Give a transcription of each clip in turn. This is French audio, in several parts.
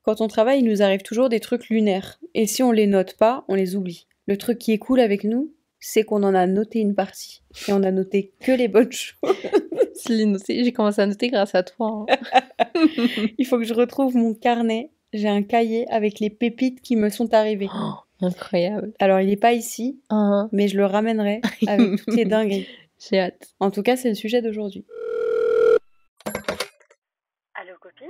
Quand on travaille, il nous arrive toujours des trucs lunaires. Et si on les note pas, on les oublie. Le truc qui est cool avec nous, c'est qu'on en a noté une partie. Et on a noté que les bonnes choses. J'ai commencé à noter grâce à toi. Hein. Il faut que je retrouve mon carnet. J'ai un cahier avec les pépites qui me sont arrivées. Oh, incroyable. Alors, il n'est pas ici, mais je le ramènerai avec toutes les dingueries. J'ai hâte. En tout cas, c'est le sujet d'aujourd'hui. Allô, copine?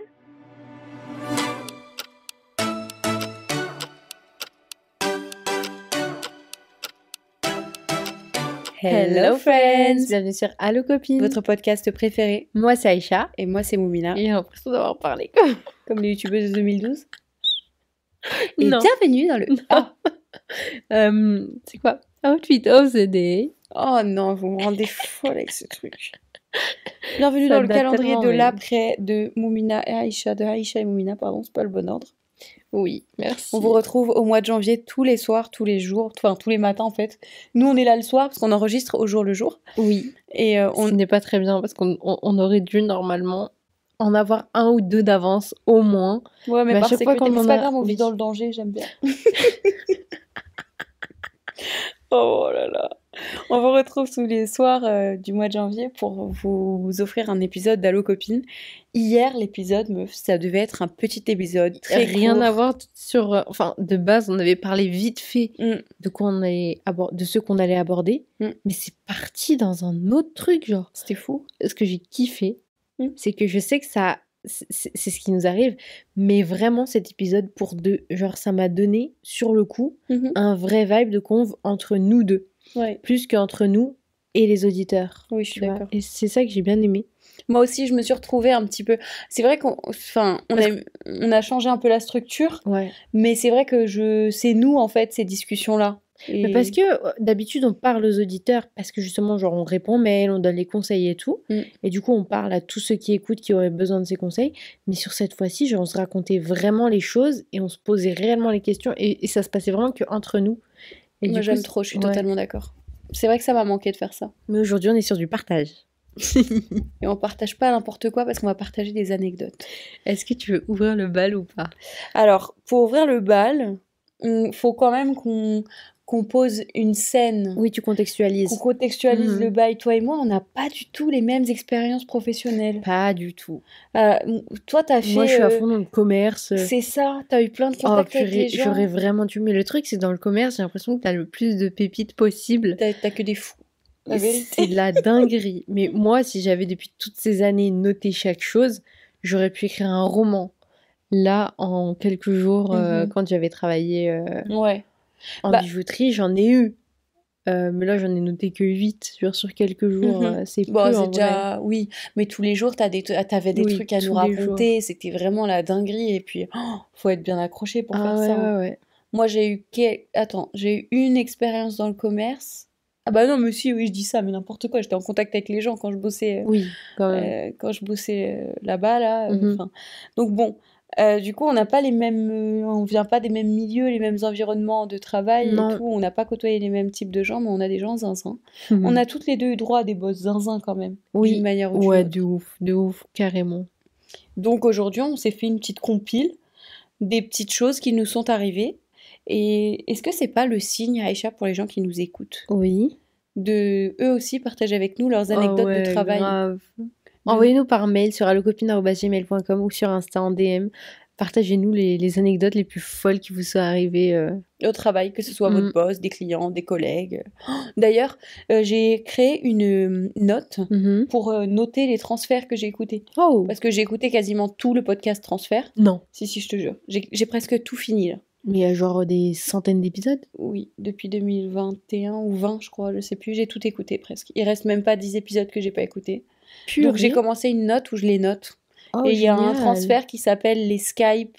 Hello friends! Bienvenue sur Allo Copine, Votre podcast préféré. Moi c'est Aïcha. Et moi c'est Moumina. Et j'ai l'impression d'avoir parlé comme les youtubeuses de 2012. Et non. bienvenue dans le... Ah. C'est quoi? Outfit of the day. Oh non, vous me rendez folle avec ce truc. Bienvenue Ça dans le date calendrier tellement, de mais- l'après de Moumina et Aïcha. De Aïcha et Moumina, pardon, c'est pas le bon ordre. Oui, merci. On vous retrouve au mois de janvier tous les soirs, tous les jours, enfin tous les matins en fait. Nous on est là le soir parce qu'on enregistre au jour le jour. Oui, Et ce n'est pas très bien parce qu'on aurait dû normalement en avoir un ou deux d'avance au moins. Ouais, mais à par chaque fois sécurité, qu'on mais en c'est pas a- grave, on vit oui. dans le danger, j'aime bien. Oh là là. On vous retrouve tous les soirs du mois de janvier pour vous offrir un épisode d'Allo Copine. Hier, l'épisode, meuf, ça devait être un petit épisode très Rien court. à voir sur... enfin, de base, on avait parlé vite fait Mm. de quoi on allait de ce qu'on allait aborder. Mm. Mais c'est parti dans un autre truc, genre. C'était fou. Ce que j'ai kiffé, Mm. c'est que je sais que ça... C'est ce qui nous arrive, mais vraiment cet épisode pour deux, genre ça m'a donné sur le coup Mhm. un vrai vibe de conv entre nous deux, Ouais. plus qu'entre nous et les auditeurs. Oui, je suis tu vois. d'accord. Et c'est ça que j'ai bien aimé. Moi aussi, je me suis retrouvée un petit peu. C'est vrai qu'on a changé un peu la structure, Ouais. mais c'est vrai que c'est nous, en fait, ces discussions-là. Et... Mais parce que d'habitude on parle aux auditeurs parce que justement genre on répond mail, on donne les conseils et tout, Mm. et du coup on parle à tous ceux qui écoutent qui auraient besoin de ces conseils. Mais sur cette fois-ci, genre on se racontait vraiment les choses et on se posait réellement les questions et ça se passait vraiment que entre nous. Et Moi, du j'aime coup, trop, je suis ouais. totalement d'accord. C'est vrai que ça m'a manqué de faire ça. Mais aujourd'hui on est sur du partage. Et on partage pas n'importe quoi parce qu'on va partager des anecdotes. Est-ce que tu veux ouvrir le bal ou pas? Alors, pour ouvrir le bal, il faut quand même qu'on pose une scène, Oui, tu contextualises. qu'on contextualise Mhm. le bail. Toi et moi, on n'a pas du tout les mêmes expériences professionnelles. Pas du tout. Toi, t'as fait... Moi je suis à fond dans le commerce. C'est ça, t'as eu plein de Oh contacts avec purée, les gens. j'aurais vraiment dû. Mais le truc c'est dans le commerce, j'ai l'impression que t'as le plus de pépites possible. T'as que des fous. La vérité. C'est de la dinguerie. Mais moi, si j'avais depuis toutes ces années noté chaque chose, j'aurais pu écrire un roman. Là, en quelques jours, Mhm. quand j'avais travaillé Ouais. en Bah- bijouterie, j'en ai eu. Mais là, j'en ai noté que 8 sur quelques jours. Mhm. C'est peu Bon, en c'est vrai. déjà... Oui, mais tous les jours, t'avais des Oui, trucs à nous tous les raconter. C'était vraiment la dinguerie. Et puis, faut être bien accroché pour Ah faire ouais, ça. hein. ouais. Moi, j'ai eu une expérience dans le commerce. Ah bah non, mais si, oui, je dis ça, mais n'importe quoi. J'étais en contact avec les gens quand je bossais, Oui, quand même. là-bas, là. Mhm. Enfin, donc bon, du coup, on n'a pas les mêmes... on vient pas des mêmes milieux, les mêmes environnements de travail Non. et tout. On n'a pas côtoyé les mêmes types de gens, mais on a des gens zinzin. Mhm. On a toutes les deux eu droit à des boss zinzin quand même, Oui, d'une manière ou d'une ouais, autre. de ouf, carrément. Donc aujourd'hui, on s'est fait une petite compile des petites choses qui nous sont arrivées. Et est-ce que c'est pas le signe, Aïcha, pour les gens qui nous écoutent, Oui. de eux aussi partager avec nous leurs anecdotes Oh ouais, de travail? grave. Envoyez-nous par mail sur allocopine@gmail.com ou sur Insta en DM. Partagez-nous les anecdotes les plus folles qui vous sont arrivées. Au travail, que ce soit Mm. votre boss, des clients, des collègues. D'ailleurs, j'ai créé une note Mhm. pour noter les transferts que j'ai écoutés. Oh Parce que j'ai écouté quasiment tout le podcast transfert. non. Si, je te jure. J'ai presque tout fini, là. Mais il y a genre des centaines d'épisodes. Oui, depuis 2021 ou 20, je crois, je sais plus. J'ai tout écouté presque. Il reste même pas 10 épisodes que j'ai pas écoutés. Donc j'ai commencé une note où je les note. Oh, et il y a un génial. transfert qui s'appelle les Skype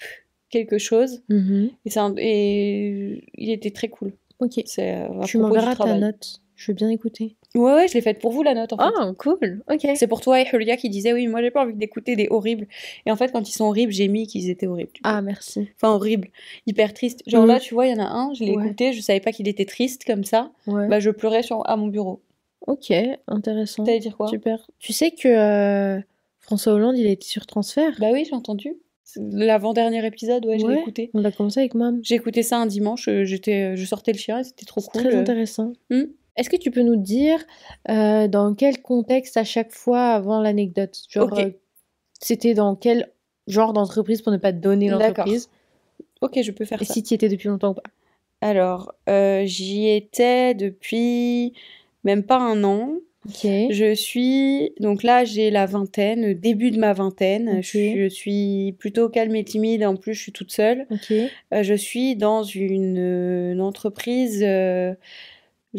quelque chose. Mhm. Et il était très cool. Ok. C'est à Tu propos du m'enverras ta travail. note. Je veux bien écouter. Ouais, je l'ai faite pour vous la note en fait. Oh, cool. Ok. C'est pour toi et Hulia qui disait oui, moi j'ai pas envie d'écouter des horribles. Et en fait, quand ils sont horribles, j'ai mis qu'ils étaient horribles. Ah, merci. Enfin, horribles, hyper tristes. Genre Mhm. là, tu vois, il y en a un, je l'ai Ouais. écouté, je savais pas qu'il était triste comme ça. Ouais. Bah, je pleurais à mon bureau. Ok, intéressant. T'allais dire quoi? Super. Tu sais que François Hollande, il a été sur transfert? Bah oui, j'ai entendu. L'avant-dernier épisode, ouais, je l'ai Ouais, écouté. on l'a commencé avec Mam. J'ai écouté ça un dimanche, je sortais le chien et c'était trop C'est cool. très intéressant. Hmm. Est-ce que tu peux nous dire dans quel contexte à chaque fois avant l'anecdote? Genre, Ok. c'était dans quel genre d'entreprise pour ne pas te donner D'accord. l'entreprise? Ok, je peux faire Et ça. si tu y étais depuis longtemps ou pas? Alors, j'y étais depuis même pas un an. Ok. Donc là, j'ai la vingtaine, début de ma vingtaine. Ok. Je suis plutôt calme et timide. En plus, je suis toute seule. Ok. Je suis dans une entreprise. Je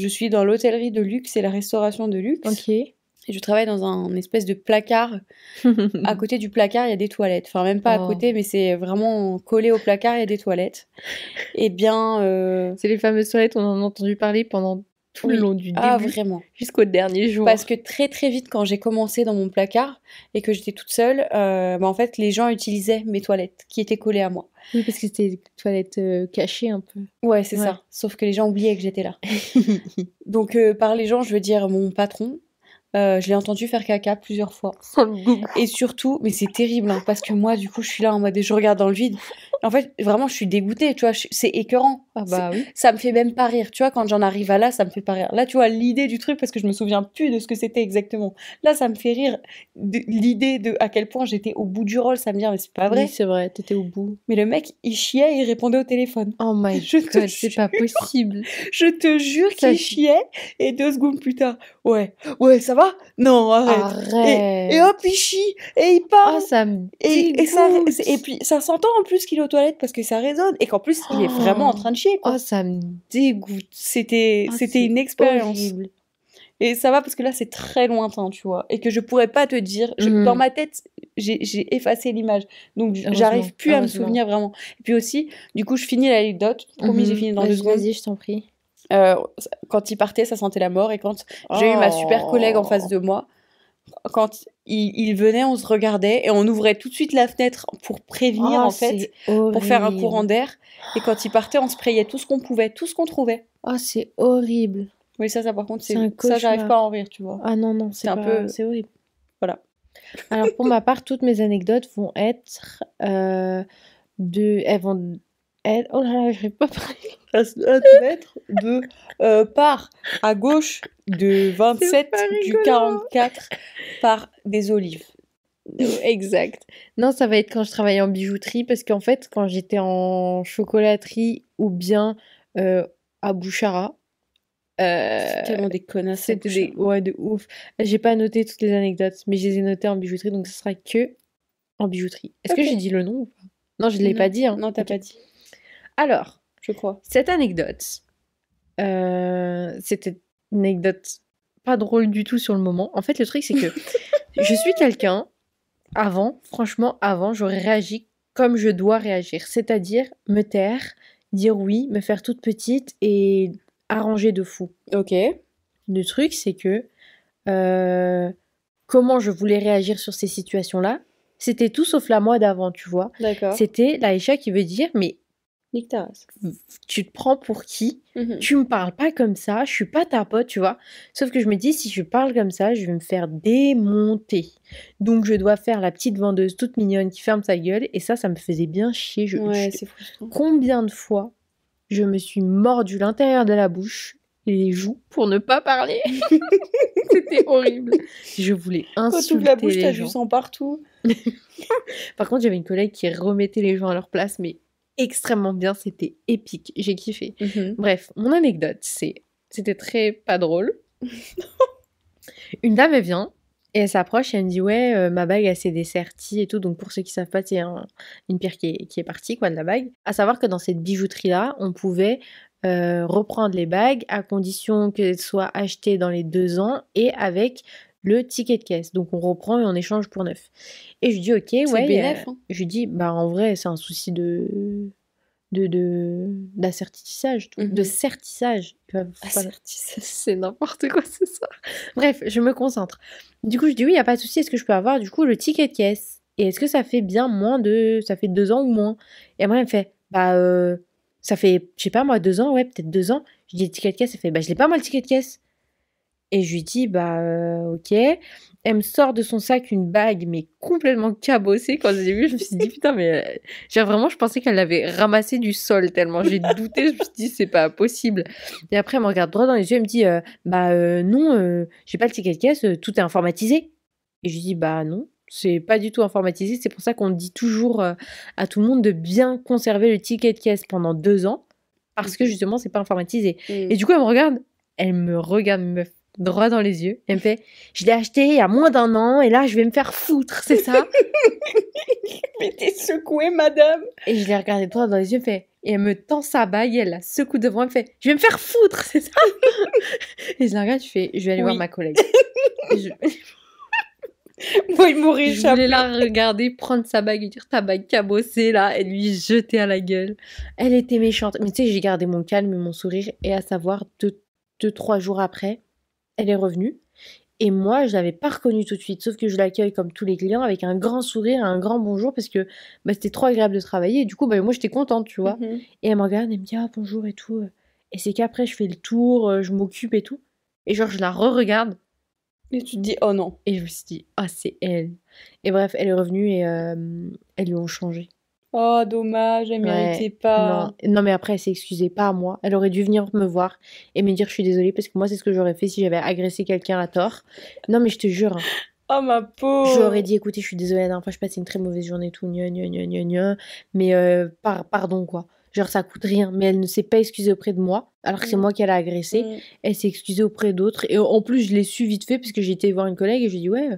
suis dans l'hôtellerie de luxe et la restauration de luxe. Ok. Et je travaille dans un espèce de placard. À côté du placard, il y a des toilettes. Enfin, même pas à Oh. côté, mais c'est vraiment collé au placard, il y a des toilettes. Eh bien, C'est les fameuses toilettes, on en a entendu parler pendant tout le oui. long du Ah, début vraiment. jusqu'au dernier jour. Parce que très très vite, quand j'ai commencé dans mon placard et que j'étais toute seule, en fait, les gens utilisaient mes toilettes qui étaient collées à moi. Oui, parce que c'était des toilettes cachées un peu. Ouais, c'est Ouais. ça. Sauf que les gens oubliaient que j'étais là. Donc, par les gens, je veux dire mon patron. Je l'ai entendu faire caca plusieurs fois. Et surtout, mais c'est terrible, hein, parce que moi, du coup, je suis là en mode, je regarde dans le vide. En fait, vraiment, je suis dégoûtée, tu vois, c'est écœurant. Ah bah oui. Ça me fait même pas rire, tu vois, quand j'en arrive à là, ça me fait pas rire. Là, tu vois, l'idée du truc, parce que je me souviens plus de ce que c'était exactement. Là, ça me fait rire, l'idée de à quel point j'étais au bout du rôle, ça me dit, mais c'est pas vrai. Oui, c'est vrai, t'étais au bout. Mais le mec, il chiait et il répondait au téléphone. Oh my Je te god, c'est pas jure. possible. Je te jure Ça, qu'il chiait, et 2 secondes plus tard, ouais, ça va? Non, arrête. Et Arrête. hop, il chie, et il part. Ah, ça me Et ça, dégoûte. et puis ça s'entend en plus qu'il est aux toilettes parce que ça résonne et qu'en plus il est vraiment en train de chier, quoi. Oh, ça me dégoûte. C'était Oh, c'était une c'est expérience. horrible. Et ça va parce que là c'est très lointain, tu vois, et que je pourrais pas te dire. Mhm. Dans ma tête, j'ai effacé l'image, donc Heureusement, j'arrive plus à me heureusement. souvenir vraiment. Et puis aussi, du coup, je finis l'anecdote. Promis, j'ai Mhm. fini dans 2 Vas-y, secondes. vas-y, je t'en prie. Quand il partait, ça sentait la mort. Et quand j'ai eu ma super collègue en face Oh. de moi, quand il venait, on se regardait et on ouvrait tout de suite la fenêtre pour prévenir, Oh, en fait, c'est pour faire un courant horrible. d'air. Et quand il partait, on sprayait tout ce qu'on pouvait, tout ce qu'on trouvait. Oh, c'est horrible. Oui, ça par contre, C'est un ça, j'arrive cauchemar. pas à en rire, tu vois. Ah non, non, C'est un pas... peu. C'est horrible. Voilà. Alors, pour ma part, toutes mes anecdotes vont être Elles vont être... Oh là là, j'arrive pas à parler. Ça doit être de part à gauche de 27 pas du rigolo. 44 par des olives. Exact. Non, ça va être quand je travaillais en bijouterie, parce qu'en fait, quand j'étais en chocolaterie ou bien à Bouchara, C'est tellement des connasses. à c'était Bouchard. des... Ouais, de ouf. J'ai pas noté toutes les anecdotes, mais je les ai notées en bijouterie, donc ce sera que en bijouterie. Est-ce que Ok. j'ai dit le nom ou pas? Non, je l'ai Non. pas dit, hein. Non, t'as Ok. pas dit, Alors, je crois. cette anecdote, c'était une anecdote pas drôle du tout sur le moment. En fait, le truc, c'est que je suis quelqu'un, franchement, j'aurais réagi comme je dois réagir. C'est-à-dire me taire, dire oui, me faire toute petite et arranger de fou. Ok. Le truc, c'est que comment je voulais réagir sur ces situations-là, c'était tout sauf la moi d'avant, tu vois. D'accord. C'était l'Aïcha qui veut dire, mais Nique ta race. tu te prends pour qui? Mhm. Tu me parles pas comme ça, je suis pas ta pote, tu vois. Sauf que je me dis, si je parle comme ça, je vais me faire démonter. Donc je dois faire la petite vendeuse toute mignonne qui ferme sa gueule, et ça me faisait bien chier. Ouais, c'est frustrant. Combien de fois je me suis mordu l'intérieur de la bouche et les joues pour ne pas parler? C'était horrible. Je voulais Quand tu ouvres insulter la bouche, les t'as gens. du sang partout. Par contre, j'avais une collègue qui remettait les gens à leur place, mais extrêmement bien, c'était épique, j'ai kiffé. Mhm. Bref, mon anecdote, c'était très pas drôle. Une dame, elle vient et elle s'approche et elle me dit, ouais, ma bague, elle s'est dessertie et tout. Donc pour ceux qui savent pas, c'est une pierre qui est partie, quoi, de la bague. À savoir que dans cette bijouterie-là, on pouvait reprendre les bagues à condition qu'elles soient achetées dans les 2 ans et avec le ticket de caisse. Donc on reprend et on échange pour neuf. Et je dis, ok, ouais. bénef, hein. Je lui dis, bah en vrai, c'est un souci d'assertissage, de sertissage. C'est n'importe quoi ce soir. Bref, je me concentre. Du coup, je dis oui, il n'y a pas de souci. Est-ce que je peux avoir du coup le ticket de caisse? Et est-ce que ça fait bien ça fait 2 ans ou moins? Et moi, elle me fait, ça fait, je sais pas moi, 2 ans, ouais, peut-être 2 ans. Je dis le ticket de caisse, elle fait, je l'ai pas moi le ticket de caisse. Et je lui dis, bah, ok. Elle me sort de son sac une bague, mais complètement cabossée. Quand j'ai vu, je me suis dit, putain, mais genre vraiment, je pensais qu'elle l'avait ramassée du sol tellement j'ai douté. Je me suis dit, c'est pas possible. Et après, elle me regarde droit dans les yeux, elle me dit, non, j'ai pas le ticket de caisse, tout est informatisé. Et je lui dis, bah non, c'est pas du tout informatisé. C'est pour ça qu'on dit toujours à tout le monde de bien conserver le ticket de caisse pendant 2 ans, parce que justement, c'est pas informatisé. Et du coup, elle me regarde, meuf, droit dans les yeux. Elle me fait, je l'ai acheté il y a moins d'1 an et là, je vais me faire foutre, c'est ça? Mais t'es secouée, madame. Et je l'ai regardé droit dans les yeux, et elle me tend sa bague, elle la secoue devant, elle me fait, je vais me faire foutre, c'est ça? Et je la regarde, je fais, je vais aller voir ma collègue. Moi, il m'aurait Je voulais la regarder prendre sa bague et dire ta bague cabossée là et lui jeter à la gueule. Elle était méchante. Mais tu sais, j'ai gardé mon calme et mon sourire. Et à savoir, 3 jours après, elle est revenue. Et moi, je l'avais pas reconnue tout de suite. Sauf que je l'accueille comme tous les clients avec un grand sourire, un grand bonjour parce que c'était trop agréable de travailler. Et du coup, moi, j'étais contente, tu vois. Et elle me regarde et me dit ah bonjour et tout. Et c'est qu'après, je fais le tour, je m'occupe et tout. Et genre, je la re-regarde. Et tu te dis, oh non. Et je me suis dit, ah, c'est elle. Et bref, elle est revenue et elles lui ont changé. Oh, dommage, elle méritait pas. Non, mais après, elle s'est excusée, pas à moi. Elle aurait dû venir me voir et me dire, je suis désolée, parce que moi, c'est ce que j'aurais fait si j'avais agressé quelqu'un à tort. Non, mais je te jure. Oh, ma pauvre. Je lui aurais dit, écoutez, je suis désolée, la dernière fois, je passais une très mauvaise journée et tout, mais pardon, quoi. Genre, ça coûte rien. Mais elle ne s'est pas excusée auprès de moi, alors que c'est moi qui l'ai agressée. Elle s'est excusée auprès d'autres. Et en plus, je l'ai su vite fait, parce que j'ai été voir une collègue et je lui ai dit, ouais,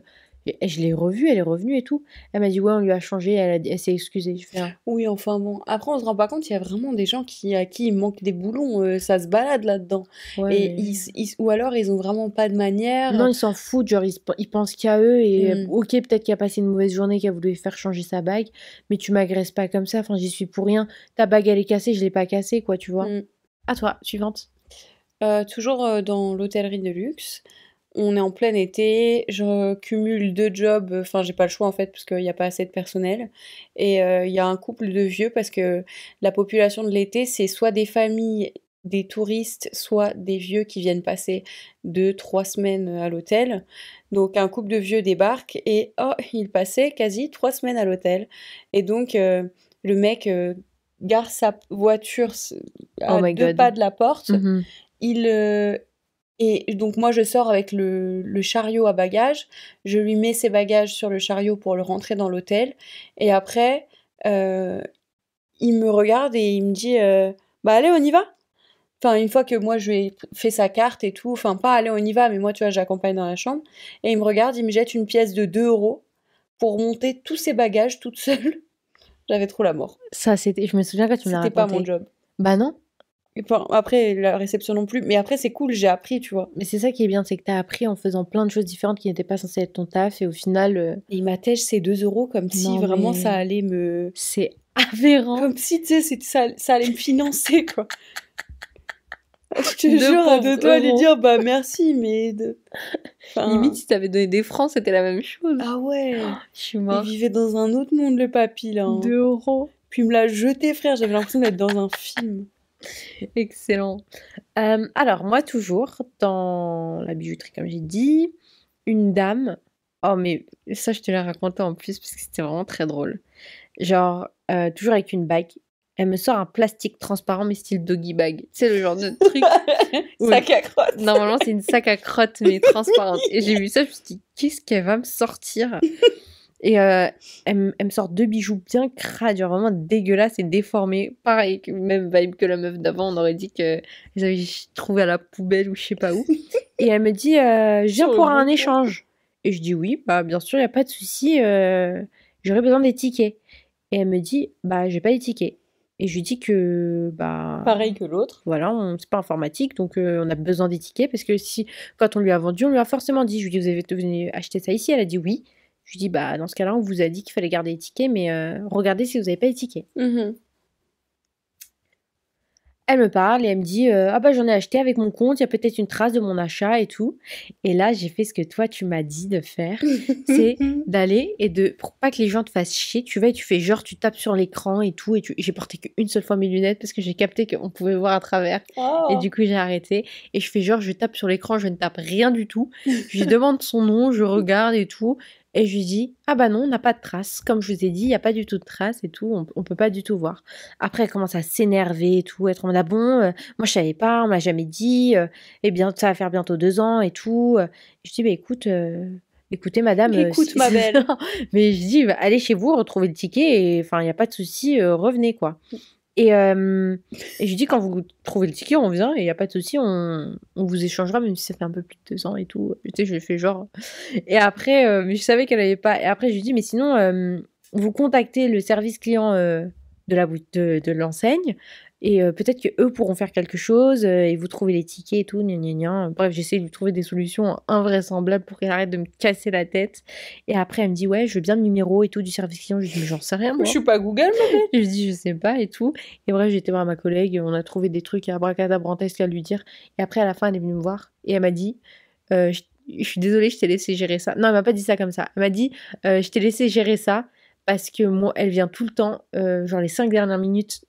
et je l'ai revue, elle est revenue et tout. Elle m'a dit, ouais, on lui a changé, elle s'est excusée. Je fais, ah. Oui, enfin bon. Après, on se rend pas compte, il y a vraiment des gens à qui il manque des boulons. Ça se balade là-dedans. Ouais, et ou alors, ils ont vraiment pas de manière. Non, ils s'en foutent, genre ils pensent qu'à eux et ok, peut-être qu'il a passé une mauvaise journée, qu'il a voulu faire changer sa bague, mais tu m'agresses pas comme ça, enfin j'y suis pour rien. Ta bague elle est cassée, je l'ai pas cassée, quoi, tu vois. À toi, suivante. Toujours dans l'hôtellerie de luxe. On est en plein été, je cumule 2 jobs, enfin j'ai pas le choix en fait parce qu'il n'y a pas assez de personnel. Et il y a un couple de vieux parce que la population de l'été, c'est soit des familles, des touristes, soit des vieux qui viennent passer 2-3 semaines à l'hôtel. Donc un couple de vieux débarque et il passait quasi 3 semaines à l'hôtel. Et donc le mec gare sa voiture à 2 pas de la porte. Et donc moi je sors avec le chariot à bagages, je lui mets ses bagages sur le chariot pour le rentrer dans l'hôtel, et après il me regarde et il me dit bah allez on y va. Enfin une fois que moi je lui ai fait sa carte et tout, enfin pas allez on y va mais moi tu vois j'accompagne dans la chambre, et il me regarde, il me jette une pièce de 2 € pour monter tous ses bagages toute seule. J'avais trop la mort. Ça c'était, je me souviens quand tu me l'as raconté. C'était pas mon job. Bah non. Enfin, après, la réception non plus. Mais après, c'est cool, j'ai appris, tu vois. Mais c'est ça qui est bien, c'est que t'as appris en faisant plein de choses différentes qui n'étaient pas censées être ton taf. Et au final... Et il m'attèche ces 2 € comme si vraiment ça allait me... C'est aberrant. Comme si, tu sais, ça allait me financer, quoi. Je te jure, à 2 doigts, lui dire, bah merci, mais... Limite, si t'avais donné des francs, c'était la même chose. Ah ouais. Je suis morte. Il vivait dans un autre monde, le papy, là. 2 €. Puis il me l'a jeté, frère. J'avais l'impression d'être dans un film. Excellent. Alors, moi, toujours, dans la bijouterie, comme j'ai dit, une dame... Oh, mais ça, je te l'ai raconté en plus, parce que c'était vraiment très drôle. Genre, toujours avec une bague. Elle me sort un plastique transparent, mais style doggy bag. C'est le genre de truc... Sac à crotte. Normalement, c'est une sac à crotte, mais transparente. Et j'ai vu ça, je me suis dit, qu'est-ce qu'elle va me sortir? Et elle me sort 2 bijoux bien crades, genre vraiment dégueulasses et déformés. Pareil, même vibe que la meuf d'avant, on aurait dit qu'elles avaient trouvé à la poubelle ou je sais pas où. Et elle me dit, je viens pour un échange. Et je dis oui, bah bien sûr, il n'y a pas de souci, j'aurais besoin des tickets. Et elle me dit, bah j'ai pas les tickets. Et je lui dis que, bah... Pareil que l'autre. Voilà, c'est pas informatique, donc on a besoin des tickets, parce que si, quand on lui a vendu, on lui a forcément dit, je lui dis, vous avez venu acheter ça ici? Elle a dit oui. Je lui dis, bah dans ce cas-là, on vous a dit qu'il fallait garder les tickets, mais regardez si vous n'avez pas les tickets. Elle me parle et elle me dit ah bah j'en ai acheté avec mon compte, il y a peut-être une trace de mon achat et tout. Et là, j'ai fait ce que toi tu m'as dit de faire, c'est d'aller et pour pas que les gens te fassent chier, tu vas et tu fais genre tu tapes sur l'écran et tout j'ai porté qu'une seule fois mes lunettes parce que j'ai capté qu'on pouvait voir à travers. Et du coup, j'ai arrêté et je fais genre je tape sur l'écran, je ne tape rien du tout. Je lui demande son nom, je regarde et tout. Et je lui dis, ah bah non, on n'a pas de traces. Comme je vous ai dit, il n'y a pas du tout de traces et tout, on peut pas du tout voir. Après, elle commence à s'énerver et tout, être en mode, ah bon, moi je savais pas, on m'a jamais dit, et bien, ça va faire bientôt 2 ans et tout. Je dis, bah écoute, écoutez madame. Écoute, ma belle. Mais je dis, bah, allez chez vous, retrouvez le ticket et enfin, il n'y a pas de souci, revenez quoi. Et je lui dis, quand vous trouvez le ticket, on vient et il n'y a pas de souci, on vous échangera, même si ça fait un peu plus de 2 ans et tout. Tu sais, je lui fais genre. Et après, mais je savais qu'elle n'avait pas. Et après, je lui dis, mais sinon, vous contactez le service client de l'enseigne et peut-être qu'eux pourront faire quelque chose et vous trouvez les tickets et tout. Gna, gna, gna. Bref, j'essaie de lui trouver des solutions invraisemblables pour qu'elle arrête de me casser la tête. Et après, elle me dit, ouais, je veux bien le numéro et tout du service client. Je lui dis, mais j'en sais rien, moi. Je suis pas Google, ma belle. Je lui dis, je sais pas et tout. Et bref, j'étais voir ma collègue, on a trouvé des trucs à abracadabrantesques à lui dire. Et après, à la fin, elle est venue me voir et elle m'a dit, je suis désolée, je t'ai laissé gérer ça. Non, elle m'a pas dit ça comme ça. Elle m'a dit, je t'ai laissé gérer ça parce que moi, elle vient tout le temps, genre les 5 dernières minutes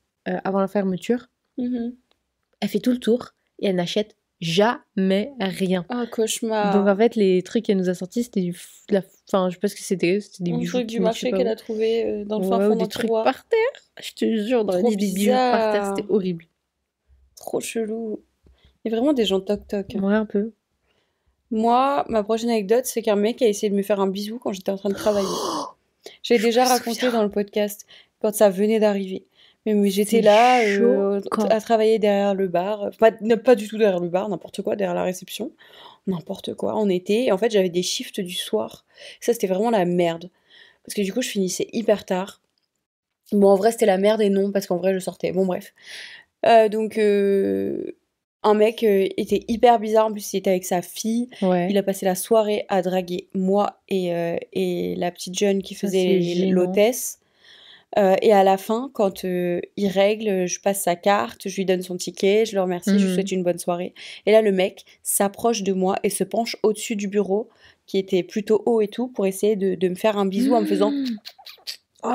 avant la fermeture. Elle fait tout le tour et elle n'achète jamais rien. Ah, cauchemar. Donc en fait, les trucs qu'elle nous a sortis, c'était enfin, je sais pas ce que c'était des un bijoux truc du marché qu'elle a trouvé dans le fin ouais, fond ou des d'un trucs tiroir. par terre. Je te jure, dans la Trop liste des bijoux par terre, bizarre. c'était horrible. Trop chelou. Il y a vraiment des gens toc-toc. Ouais, un peu. Moi, ma prochaine anecdote, c'est qu'un mec a essayé de me faire un bisou quand j'étais en train de travailler. J'ai déjà me raconté souviens. dans le podcast quand ça venait d'arriver. Mais j'étais C'est là choquant. à travailler derrière le bar. Pas du tout derrière le bar, n'importe quoi, derrière la réception. N'importe quoi. On était. Et en fait, j'avais des shifts du soir. Ça, c'était vraiment la merde. Parce que du coup, je finissais hyper tard. Bon, en vrai, c'était la merde et non, parce qu'en vrai, je sortais. Bon, bref. Donc, un mec était hyper bizarre. En plus, il était avec sa fille. Ouais. Il a passé la soirée à draguer moi et la petite jeune qui Ça, faisait c'est gênant. l'hôtesse. Et à la fin, quand il règle, je passe sa carte, je lui donne son ticket, je le remercie, je lui souhaite une bonne soirée. Et là, le mec s'approche de moi et se penche au-dessus du bureau, qui était plutôt haut et tout, pour essayer de me faire un bisou en me faisant... Oh,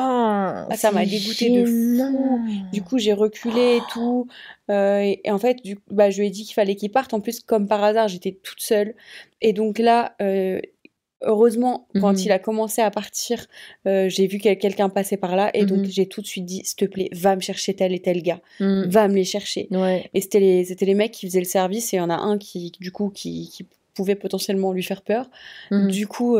Ah, ça m'a dégoûté de fou. Du coup, j'ai reculé et tout. Et en fait, je lui ai dit qu'il fallait qu'il parte. En plus, comme par hasard, j'étais toute seule. Et donc là, heureusement, quand il a commencé à partir, j'ai vu quelqu'un passer par là. Et donc, j'ai tout de suite dit, s'il te plaît, va me chercher tel et tel gars. Va me les chercher. Ouais. Et c'était les mecs qui faisaient le service. Et il y en a un qui pouvait potentiellement lui faire peur. Du coup...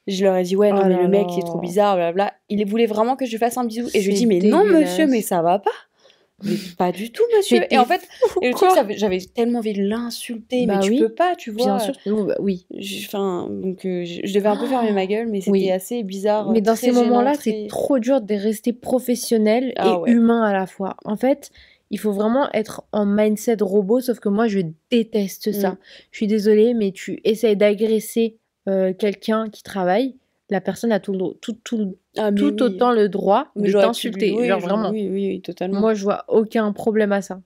je leur ai dit, ouais, non, mais le mec, il est trop bizarre, blablabla. Il voulait vraiment que je lui fasse un bisou. Et je lui ai dit, mais non, monsieur, mais ça va pas. Mais pas du tout, monsieur. Et en fait, le truc, j'avais tellement envie de l'insulter, mais tu peux pas, tu vois. Bien sûr, non, oui. Donc, je devais un peu fermer ma gueule, mais c'était assez bizarre. Mais dans ces moments-là, très... c'est trop dur de rester professionnel et humain à la fois. En fait, il faut vraiment être en mindset robot, sauf que moi, je déteste ça. Je suis désolée, mais tu essayes d'agresser quelqu'un qui travaille, la personne a tout autant le droit de t'insulter. Genre vraiment. Oui, totalement. Moi, je vois aucun problème à ça.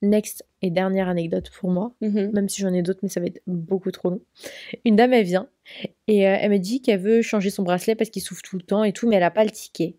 Next et dernière anecdote pour moi, même si j'en ai d'autres, mais ça va être beaucoup trop long. Une dame, elle vient et elle me dit qu'elle veut changer son bracelet parce qu'il souffle tout le temps et tout, mais elle a pas le ticket.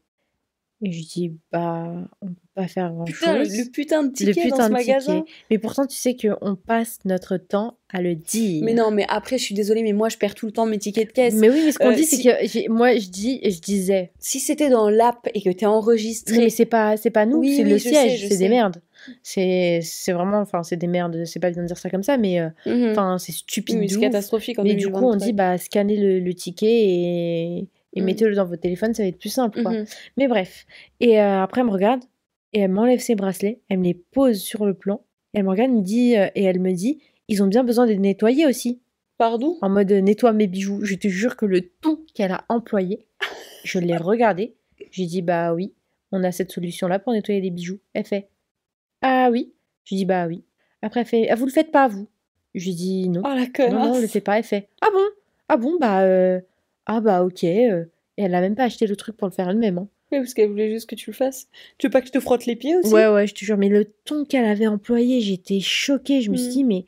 Et je dis, bah, on peut pas faire grand-chose. Le putain de ticket dans ce magasin. Mais pourtant, tu sais qu'on passe notre temps à le dire. Mais non, mais après, je suis désolée, mais moi, je perds tout le temps mes tickets de caisse. Mais oui, mais ce qu'on dit, c'est que moi, je disais. Si c'était dans l'app et que t'es enregistré. Non, mais c'est pas nous, c'est le siège, c'est des merdes. C'est vraiment, enfin, c'est des merdes, c'est pas bien de dire ça comme ça, mais enfin, c'est stupide. Oui, c'est catastrophique. Mais du coup, on dit, bah, scannez le ticket et mettez-le dans votre téléphone, ça va être plus simple, quoi. Mais bref. Et après, elle me regarde et elle m'enlève ses bracelets, elle me les pose sur le plan, elle me regarde, et elle me dit, ils ont bien besoin d'être nettoyés aussi. Pardon ? En mode, nettoie mes bijoux. Je te jure que le ton qu'elle a employé, je l'ai regardé, j'ai dit, bah oui, on a cette solution-là pour nettoyer les bijoux. Elle fait, ah oui. Je dis, bah oui. Après, elle fait, ah, vous le faites pas, vous ? Je lui dis, non. Oh la connasse. Non, on le fait pas. Elle fait, ah bon, bah ok. Et elle a même pas acheté le truc pour le faire elle-même. Hein. Oui, parce qu'elle voulait juste que tu le fasses. Tu veux pas que je te frotte les pieds aussi? Ouais, je te jure, mais le ton qu'elle avait employé, j'étais choquée. Je me suis dit, mais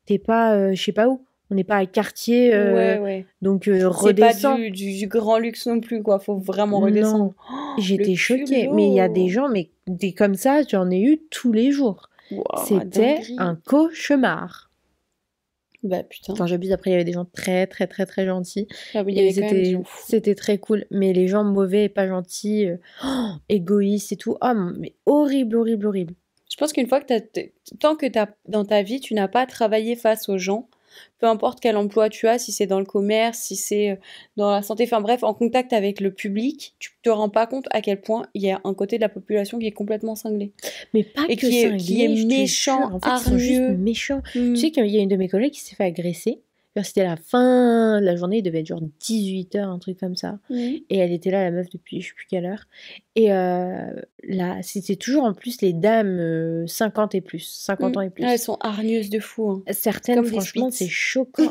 t'es pas, je sais pas où. On n'est pas à quartier, Ouais. donc C'est pas redescends. du grand luxe non plus, quoi. Faut vraiment Non, redescendre. Oh, le j'étais choquée. Mais il y a des culot! gens, mais des comme ça, j'en ai eu tous les jours. Waouh, C'était un dinguerie. cauchemar. Bah putain. Quand j'abuse, après, il y avait des gens très, très, très, très gentils. Ah oui, il y Et avait quand même des gens fous. c'était très cool. Mais les gens mauvais et pas gentils, égoïstes et tout, oh, mais horrible, horrible, horrible. Je pense qu'une fois que tant que dans ta vie, tu n'as pas travaillé face aux gens, peu importe quel emploi tu as, si c'est dans le commerce, si c'est dans la santé, enfin bref, en contact avec le public, tu te rends pas compte à quel point il y a un côté de la population qui est complètement cinglé. Mais pas Et que qui est cinglés, je te méchant, jure. En fait, ils sont juste hargneux. méchants. Tu sais qu'il y a une de mes collègues qui s'est fait agresser. Genre, c'était la fin de la journée, il devait être genre 18h, un truc comme ça. Mhm. Et elle était là, la meuf, depuis je sais plus quelle heure. Et là, c'était toujours en plus les dames 50 et plus, 50 ans et Ah, elles plus. sont hargneuses de fou. Hein. Certaines, Comme des franchement, Spitz. c'est choquant.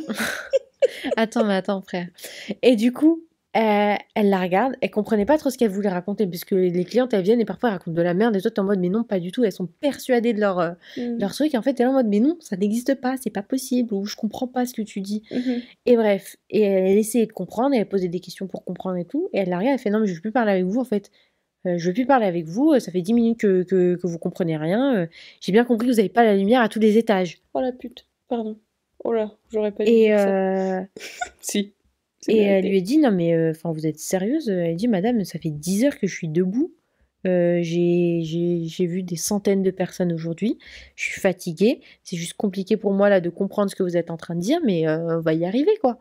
Attends, frère. Et du coup, elle la regarde, elle comprenait pas trop ce qu'elle voulait raconter, parce que les clientes, elles viennent et parfois elles racontent de la merde, et toi, t'es en mode, mais non, pas du tout. Elles sont persuadées de leur truc, et en fait, t'es là en mode, mais non, ça n'existe pas, c'est pas possible, ou je comprends pas ce que tu dis. Mhm. Et bref, et elle essayait de comprendre, et elle posait des questions pour comprendre et tout, et elle la regarde, elle fait, non, mais je veux plus parler avec vous, en fait. Je veux plus parler avec vous, ça fait 10 minutes que vous comprenez rien. J'ai bien compris que vous n'avez pas la lumière à tous les étages. Oh la pute, pardon. Oh là, j'aurais pas dû Et, dire ça. Si, c'est et elle mérité. lui a dit, non mais enfin vous êtes sérieuse? Elle dit, madame, ça fait 10 heures que je suis debout. J'ai vu des centaines de personnes aujourd'hui. Je suis fatiguée. C'est juste compliqué pour moi là de comprendre ce que vous êtes en train de dire, mais on va y arriver quoi.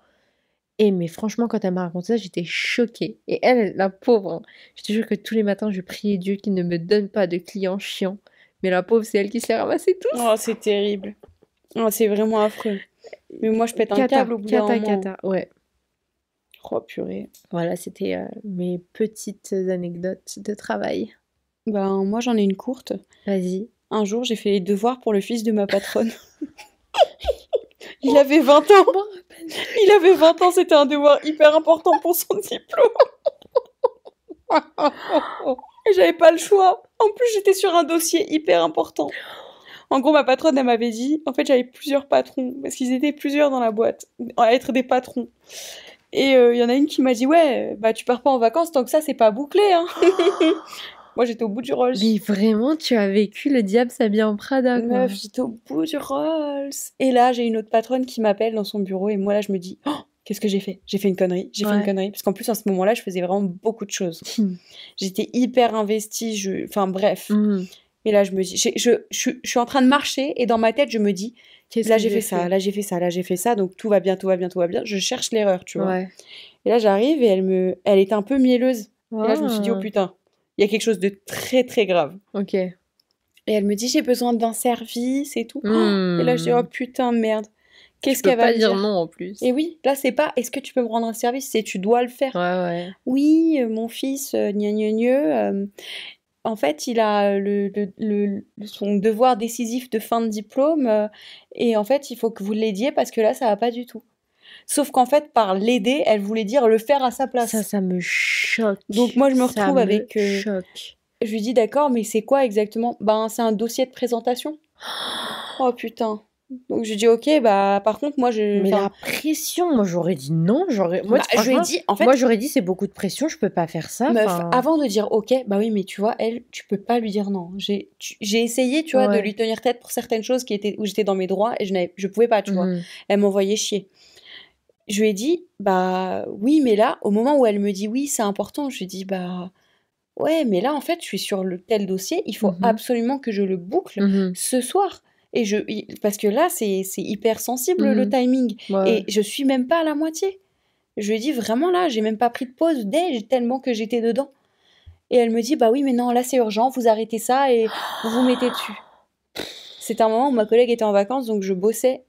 Et mais franchement, quand elle m'a raconté ça, j'étais choquée. Et elle, la pauvre, hein, je te jure que tous les matins, je priais Dieu qu'il ne me donne pas de clients chiants. Mais la pauvre, c'est elle qui se les ramassait tous. Oh, c'est terrible. Oh, c'est vraiment affreux. Mais moi, je pète un Cata, câble au bout d'un moment. cata, ouais. Oh purée. Voilà, c'était mes petites anecdotes de travail. Ben, moi, j'en ai une courte. Vas-y. Un jour, j'ai fait les devoirs pour le fils de ma patronne. Il avait 20 ans. Il avait 20 ans, c'était un devoir hyper important pour son diplôme. Et j'avais pas le choix. En plus, j'étais sur un dossier hyper important. En gros, ma patronne, elle m'avait dit... En fait, j'avais plusieurs patrons. Parce qu'ils étaient plusieurs dans la boîte. À être des patrons. Et il y en a une qui m'a dit, ouais, bah tu pars pas en vacances tant que ça, c'est pas bouclé, hein. Moi, j'étais au bout du Rolls. Mais vraiment, tu as vécu le diable s'habille en Prada, quoi. Meuf, j'étais au bout du Rolls. Et là, j'ai une autre patronne qui m'appelle dans son bureau. Et moi, là, je me dis, oh, qu'est-ce que j'ai fait? J'ai fait une connerie. J'ai fait une Ouais. connerie. Parce qu'en plus, à ce moment-là, je faisais vraiment beaucoup de choses. J'étais hyper investie. Enfin, bref. Mhm. Et là, je me dis, je suis en train de marcher. Et dans ma tête, je me dis, Qu'est-ce là, que j'ai fait ça, là, j'ai fait ça, là, j'ai fait ça. Donc, tout va bien, tout va bien, tout va bien. Je cherche l'erreur, tu vois. Ouais. Et là, j'arrive et elle était un peu mielleuse. Et là, je me suis dit, oh Ah, putain, il y a quelque chose de très, très grave. ok. Et elle me dit, j'ai besoin d'un service et tout. Oh, et là, je dis, oh putain de merde. Qu'est-ce Tu peux qu'elle va pas me dire dire? non en plus. Et oui, là, c'est pas, est-ce que tu peux me rendre un service? C'est, tu dois le faire. Ouais. Oui, mon fils, gna gna gna, en fait, il a son devoir décisif de fin de diplôme. Et en fait, il faut que vous l'aidiez parce que là, ça va pas du tout. Sauf qu'en fait, par l'aider, elle voulait dire le faire à sa place. Ça me choque. Donc moi, je me Ça retrouve me avec... choque. Je lui dis, d'accord, mais c'est quoi exactement? Ben, c'est un dossier de présentation. Oh putain. Donc je lui dis, ok, bah par contre, moi, Mais enfin, la pression, moi j'aurais dit non. Moi, bah, je lui ai franchement, dit, en fait, moi j'aurais dit c'est beaucoup de pression, je peux pas faire ça. meuf, Enfin, avant de dire ok, bah oui, mais tu vois, elle, tu peux pas lui dire non. J'ai essayé, tu vois, de Ouais. lui tenir tête pour certaines choses où j'étais dans mes droits et je pouvais pas, tu vois. Mhm. Elle m'envoyait chier. Je lui ai dit, bah oui, mais là, au moment où elle me dit oui, c'est important, je lui ai dit, bah ouais, mais là, en fait, je suis sur le tel dossier, il faut Mhm. absolument que je le boucle Mhm. ce soir. Parce que là, c'est hyper sensible le Mhm. timing. Ouais. Et je suis même pas à la moitié. Je lui ai dit, vraiment là, j'ai même pas pris de pause tellement que j'étais dedans. Et elle me dit, bah oui, mais non, là c'est urgent, vous arrêtez ça et vous vous mettez dessus. C'était un moment où ma collègue était en vacances, donc je bossais.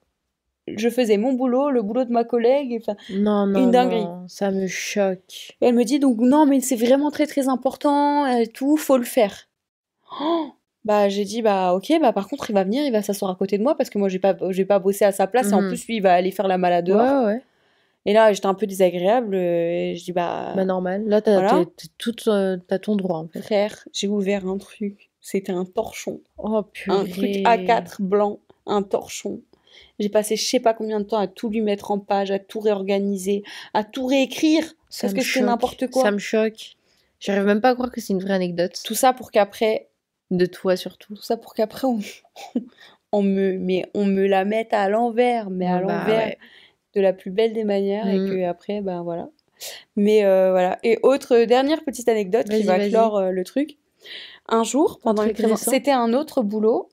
Je faisais mon boulot, le boulot de ma collègue, enfin, Non, une dinguerie. non, ça me choque. Et elle me dit, donc non, mais c'est vraiment très très important, tout, faut le faire. Oh, bah j'ai dit, bah ok, bah par contre il va venir, il va s'asseoir à côté de moi parce que moi j'ai pas bossé à sa place et en Mhm. plus lui il va aller faire la malade dehors. Ouais. Et là, j'étais un peu désagréable. Et je dis, bah, normal. Là, voilà. t'as ton droit, en fait. Frère, j'ai ouvert un truc. C'était un torchon. Oh, Un truc purée. A4 blanc, un torchon. J'ai passé je sais pas combien de temps à tout lui mettre en page, à tout réorganiser, à tout réécrire. Ça Parce me que c'était choque. n'importe quoi. Ça me choque. J'arrive même pas à croire que c'est une vraie anecdote. Tout ça pour qu'après, De toi, surtout. on me la mette à l'envers, mais à Ouais, bah, l'envers ouais. de la plus belle des manières, et Mm. que après, ben voilà. Mais voilà. Et autre dernière petite anecdote qui Vas-y, va vas-y. clore le truc. Un jour, pendant truc une récent. c'était un autre boulot.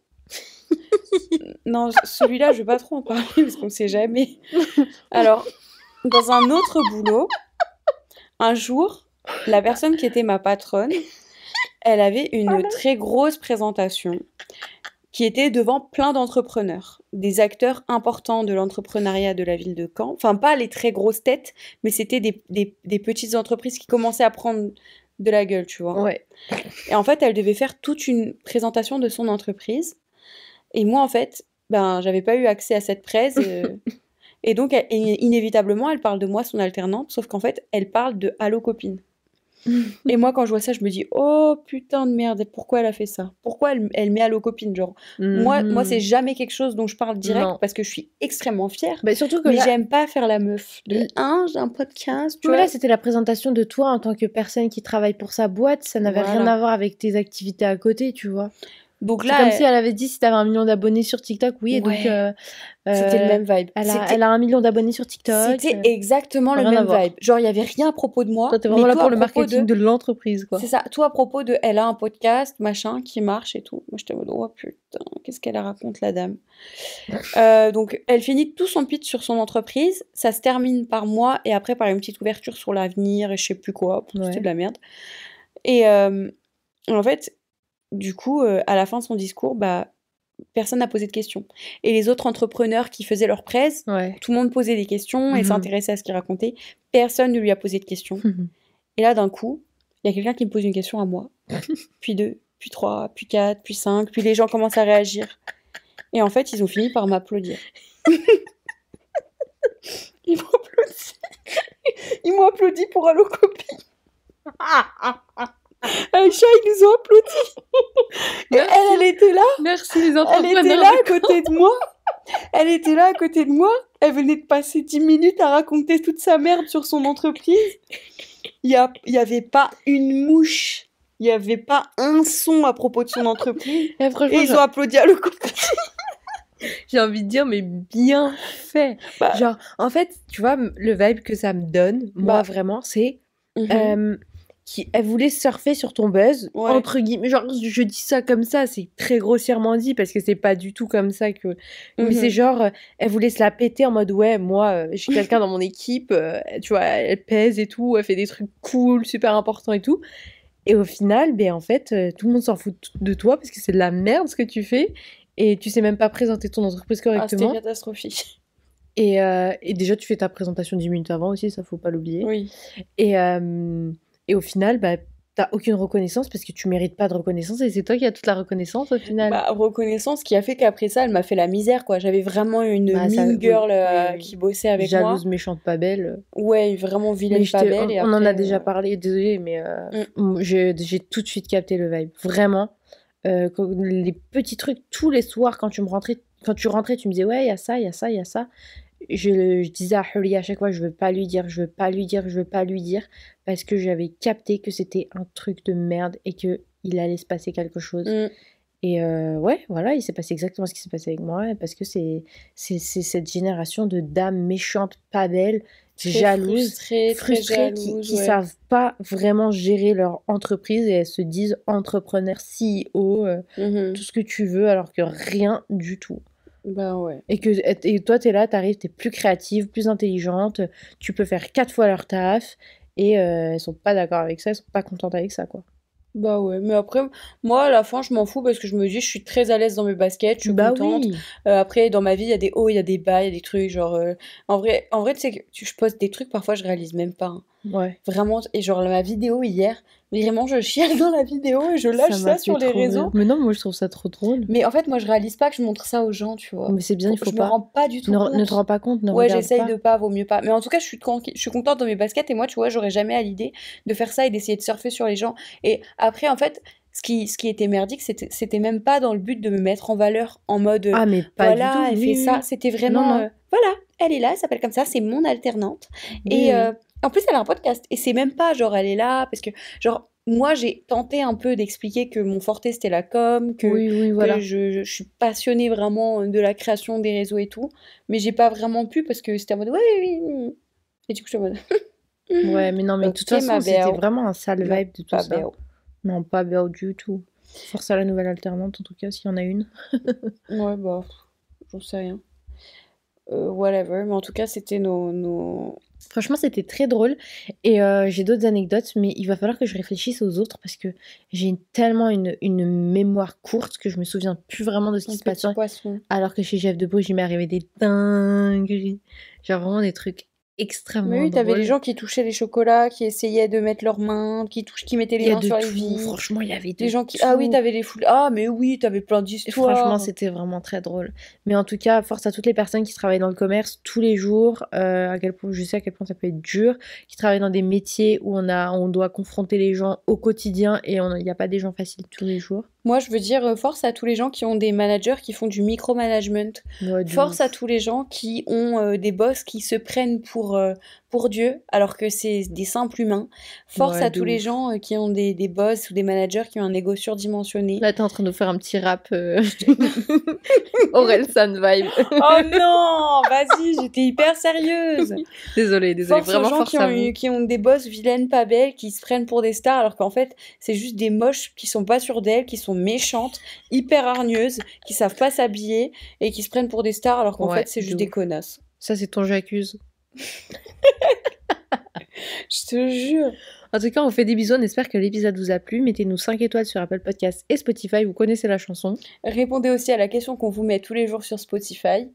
Non, celui-là, je vais pas trop en parler parce qu'on sait jamais. Alors, dans un autre boulot, un jour, la personne qui était ma patronne, elle avait une très grosse présentation qui était devant plein d'entrepreneurs, des acteurs importants de l'entrepreneuriat de la ville de Caen. Enfin, pas les très grosses têtes, mais c'était des petites entreprises qui commençaient à prendre de la gueule, tu vois. Ouais. Et en fait, elle devait faire toute une présentation de son entreprise. Et moi, en fait, ben, j'avais pas eu accès à cette presse. Et donc, inévitablement, elle parle de moi, son alternante, sauf qu'en fait, elle parle de Allo Copine. Et moi, quand je vois ça, je me dis, oh putain de merde, pourquoi elle a fait ça? Pourquoi elle met Allo Copine, genre moi, c'est jamais quelque chose dont je parle direct Non. parce que je suis extrêmement fière. Bah, surtout que Mais là, j'aime pas faire la meuf. J'ai un podcast, tu mais vois. là, c'était la présentation de toi en tant que personne qui travaille pour sa boîte. Ça n'avait rien Voilà. à voir avec tes activités à côté, tu vois. Donc C'est là, comme si elle avait dit si t'avais 1 million d'abonnés sur TikTok, oui, et donc Ouais. c'était le même vibe. elle a 1 million d'abonnés sur TikTok. C'était exactement le rien à même voir. vibe. Genre, il y avait rien à propos de moi. Toi, t'es mais vraiment là tout pour à le propos marketing de l'entreprise, quoi. C'est ça, tout à propos de elle a un podcast, machin, qui marche et tout. Moi, j'étais en mode, oh putain, qu'est-ce qu'elle raconte, la dame. Donc, elle finit tout son pitch sur son entreprise. Ça se termine par moi et après par une petite ouverture sur l'avenir et je sais plus quoi. Ouais. C'était de la merde. Et en fait, du coup, à la fin de son discours, bah, personne n'a posé de questions. Et les autres entrepreneurs qui faisaient leur presse, Ouais. tout le monde posait des questions et Mhm. s'intéressait à ce qu'il racontait. Personne ne lui a posé de questions. Et là, d'un coup, il y a quelqu'un qui me pose une question à moi, puis 2, puis 3, puis 4, puis 5, puis les gens commencent à réagir. Et en fait, ils ont fini par m'applaudir. Ils m'ont applaudi. Ils m'ont applaudi pour Allo Copine. Aïcha, ils nous ont applaudi. Et elle était là. Merci les Elle entrepreneurs. était là à côté de moi. Elle était là à côté de moi. Elle venait de passer 10 minutes à raconter toute sa merde sur son entreprise. Il y avait pas une mouche. Il y avait pas un son à propos de son entreprise. Et franchement, Et ils ont applaudi à Allo Copine. j'ai envie de dire, mais bien fait. Bah. Genre, en fait, tu vois, le vibe que ça me donne, moi, Bah. vraiment, c'est... elle voulait surfer sur ton buzz, Ouais. entre guillemets. Genre, je dis ça comme ça, c'est très grossièrement dit, parce que c'est pas du tout comme ça que... Mais c'est genre, elle voulait se la péter en mode, ouais, moi, j'ai quelqu'un dans mon équipe, tu vois, elle pèse et tout, elle fait des trucs cool, super importants et tout. Et au final, ben, en fait, tout le monde s'en fout de toi, parce que c'est de la merde ce que tu fais, et tu sais même pas présenter ton entreprise Ah, correctement. c'était catastrophique. Et déjà, tu fais ta présentation 10 minutes avant aussi, ça faut pas l'oublier. Oui. Et au final, bah, t'as aucune reconnaissance parce que tu mérites pas de reconnaissance et c'est toi qui as toute la reconnaissance au final. Bah, reconnaissance qui a fait qu'après ça, elle m'a fait la misère, quoi. J'avais vraiment une Bah, ça, mean girl oui. qui bossait avec Jalouse, moi. méchante, pas belle. Ouais, vraiment vilaine, Mais pas belle. Et on en après, a déjà parlé, désolée, mais j'ai tout de suite capté le vibe. Vraiment. Les petits trucs, tous les soirs, quand tu rentrais, tu me disais, ouais, il y a ça, il y a ça, il y a ça. Je disais à Hully à chaque fois, je veux pas lui dire, parce que j'avais capté que c'était un truc de merde et que il allait se passer quelque chose. Et ouais, voilà, il s'est passé exactement ce qui s'est passé avec moi, parce que c'est cette génération de dames méchantes, pas belles, jalouses, frustrées, qui savent pas vraiment gérer leur entreprise et elles se disent entrepreneurs, CEO, tout ce que tu veux, alors que rien du tout. Bah ouais. Et toi, t'es là, t'arrives, t'es plus créative, plus intelligente, tu peux faire 4 fois leur taf, et elles sont pas d'accord avec ça, elles sont pas contentes avec ça, quoi. Bah ouais, mais après, moi, à la fin, je m'en fous parce que je me dis, je suis très à l'aise dans mes baskets, je suis contente. Oui. Après, dans ma vie, il y a des hauts, il y a des bas, il y a des trucs, genre... En vrai, tu sais que je poste des trucs, parfois, je réalise même pas. Hein. Ouais. Vraiment, et genre, ma vidéo hier, Vraiment, je chiale dans la vidéo et je lâche ça m'a sur fait les trop rire. réseaux. Mais non, moi je trouve ça trop drôle. Mais en fait, moi, je réalise pas que je montre ça aux gens, tu vois. Mais c'est bien, il faut Je me pas. rends pas du tout Ne compte. te rends pas compte, ne Ouais, regarde j'essaye pas. de pas, vaut mieux pas. Mais en tout cas, je suis contente dans mes baskets et moi, tu vois, j'aurais jamais à l'idée de faire ça et d'essayer de surfer sur les gens. Et après, en fait, ce qui était merdique, c'était même pas dans le but de me mettre en valeur en mode Ah, mais pas voilà, du tout. elle Oui, fait ça. oui. C'était vraiment Non, non. voilà, elle est là, elle s'appelle comme ça, c'est mon alternante. Oui, Et oui. en plus, elle a un podcast. Et c'est même pas genre elle est là parce que, genre, moi, j'ai tenté un peu d'expliquer que mon forte c'était la com, Oui, oui, voilà. que je suis passionnée vraiment de la création des réseaux et tout. Mais j'ai pas vraiment pu parce que c'était en mode oui, oui, oui. Et du coup, je suis en mode Ouais, mais non, mais de toute ok, façon, ma c'était belle. vraiment un sale Non, vibe de tout pas ça. belle. Non, pas bien du tout. Force à la nouvelle alternante, en tout cas, s'il y en a une. Ouais, bah, j'en sais rien. Whatever. Mais en tout cas, c'était nos... Franchement, c'était très drôle. Et j'ai d'autres anecdotes, mais il va falloir que je réfléchisse aux autres parce que j'ai tellement une mémoire courte que je me souviens plus vraiment de ce qui Un se passait. petit poisson. Alors que chez Chef de Bruges, il m'est arrivé des dingueries. Genre vraiment des trucs Mais extrêmement oui, t'avais les drôles. gens qui touchaient les chocolats, qui essayaient de mettre leurs mains, qui mettaient Il les y a mains de sur les tout. vitres. Franchement, il y avait de Les gens qui... Ah oui, tout. t'avais les foules. Ah, mais oui, t'avais plein Et d'histoires. franchement, c'était vraiment très drôle. Mais en tout cas, force à toutes les personnes qui travaillent dans le commerce tous les jours, à quel point, je sais à quel point ça peut être dur, qui travaillent dans des métiers où on doit confronter les gens au quotidien et il n'y a pas des gens faciles tous les jours. Moi, je veux dire force à tous les gens qui ont des managers qui font du micromanagement. Ouais, de Force à ouf. tous les gens qui ont des boss qui se prennent pour Dieu, alors que c'est des simples humains. Force Ouais, à de tous les ouf. gens qui ont des boss ou des managers qui ont un ego surdimensionné. Là, t'es en train de faire un petit rap Orelsan vibe. Oh non, vas-y, j'étais hyper sérieuse. Désolée, Force aux vraiment gens force à vous. qui ont des boss vilaines pas belles, qui se prennent pour des stars, alors qu'en fait, c'est juste des moches qui sont pas sûres d'elles, qui sont méchantes, hyper hargneuses, qui savent pas s'habiller et qui se prennent pour des stars, alors qu'en Ouais, fait, c'est juste de des ouf. connasses. Ça, c'est ton j'accuse. Je te jure. En tout cas, on fait des bisous. On espère que l'épisode vous a plu. Mettez-nous 5 étoiles sur Apple Podcasts et Spotify. Vous connaissez la chanson. Répondez aussi à la question qu'on vous met tous les jours sur Spotify.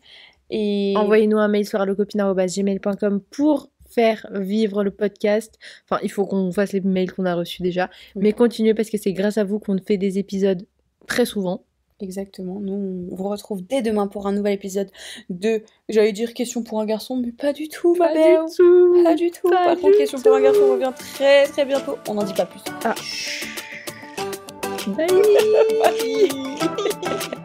Et Envoyez-nous un mail sur allocopine@gmail.com pour faire vivre le podcast. Enfin, il faut qu'on fasse les mails qu'on a reçus déjà. Oui. Mais continuez parce que c'est grâce à vous qu'on fait des épisodes très souvent. exactement, nous on vous retrouve dès demain pour un nouvel épisode de, j'allais dire question pour un garçon, mais pas du tout, ma belle. tout. Pas du tout. Pas Par du contre, question pour un garçon tout. revient très très bientôt. On n'en dit pas plus. Ah. Bye. Bye.